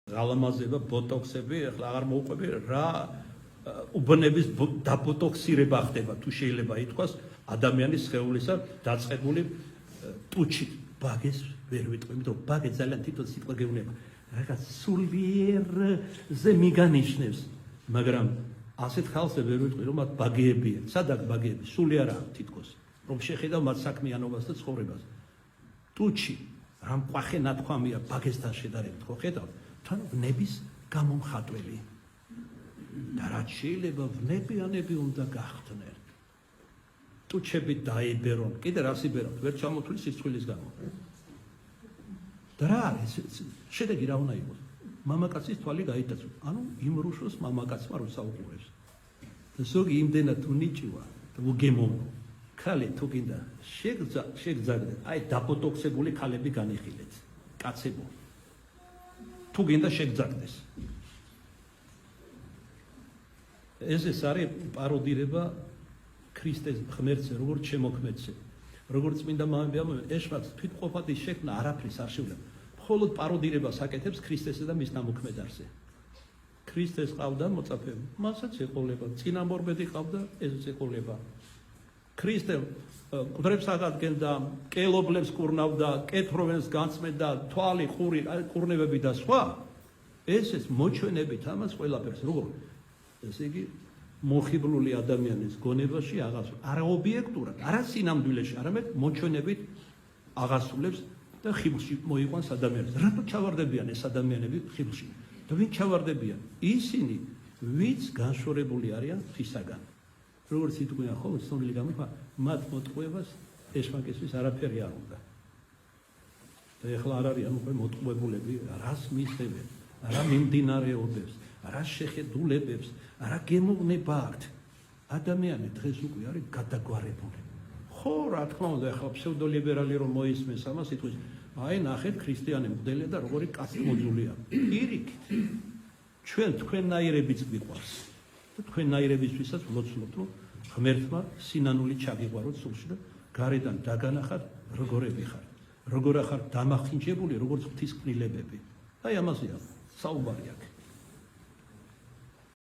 ღალამაზება, ბოტოქსები, ახლა აღარ მოუყვები რა უბნების დაბოტოქსირება ხდება, თუ შეიძლება ითქვას ადამიანის სხეულისა დაწყებული ტუჩით. ბაგეს ვერ ვიტყვი, იმიტომ რომ ბაგე ძალიან თვითონ სიტყვა გეუბნება. რაღაც სულიერზე მიგანიშნებს, მაგრამ ასეთ ხალხზე ვერ ვიტყვი, რომ მათ ბაგეებია. სადაც ბაგეები? სული არა თითქოს. რომ შეხედავ მათ საქმიანობას და ცხოვრებას. ტუჩი, რამ ყვახე ნათქვამია ბაგესთან შედარებით, ხო ხედავთ? თან ვნების გამომხატველი. და რაც შეიძლება ვნებიანები უნდა გახდნენ. ტუჩები დაიბერონ, კიდე რას იბერონ? ვერ ჩამოთვლი სიცხვილის გამო. და რა არის? შედეგი რა უნდა იყოს? მამაკაცის თვალი გაიტაცო. ანუ იმრუშოს მამაკაცმა რო საუყურებს. და ზოგი იმდენად უნიჭივა, უგემოვნო. ქალი თუ გინდა შეგძაგდე, აი დაბოტოქსებული ქალები განიხილეთ. კაცებო. თუ გინდა შეგძაგდეს. ეს არის პაროდირება ქრისტეს ღმერთზე, როგორც შემოქმედზე. როგორც წმინდა მამები ამბობენ, ეშმაკ თვითმყოფადი შექმნა არაფრის არ შეუძლია. მხოლოდ პაროდირებას აკეთებს ქრისტესა და მის ნამოქმედარზე. ქრისტეს ყავდა მოწაფეები, მასაც ეყოლება, წინამორბედი ყავდა, ესეც ეყოლება. ქრისტემ მკვდრებს აღადგენდა, კელობლებს კურნავდა, კეთროვენს განწმენდა, თვალი, ყური, კურნებები და სხვა. ესეც მოჩვენებით ამას ყველაფერს, როგორ ესე იგი მოხიბლული ადამიანის გონებაში არა ობიექტურად, არა სინამდვილეში, არამედ მოჩვენებით აღასრულებს და ხიბლში მოიყვანს ადამიანს. რატო ჩავარდებიან ეს ადამიანები ხიბლში? და ვინ ჩავარდებიან? ისინი, ვინც განშორებული არიან ღვთისაგან. როგორც იტყვიან ხოლმე ცნობილი გამოთქვა, მათ მოტყუებას ეშმაკისთვის არაფერი არ უნდა. და ეხლა არ არიან უკვე მოტყუებულები, რას მისდევენ, რა მიმდინარეობებს, რა შეხედულებებს, რა გემოვნება აქვთ. ადამიანი დღეს უკვე არის გადაგვარებული. ხო, რა თქმა უნდა, ახლა ფსევდოლიბერალი რომ მოისმენს ამას, იტყვის, აი ნახეთ ქრისტიანი მღვდელია და როგორი კაცი მოძულია. პირიქით. ჩვენ თქვენნაირებიც გვიყვარს. და თქვენნაირებისთვისაც ვლოცულობთ, რომ ღმერთმა სინანული ჩაგიყვაროთ სულში და გარედან დაგანახათ, როგორები ხართ. როგორ ახართ დამახინჯებული, როგორც ღვთისკვნილებები. აი ამაზეა საუბარი აქ.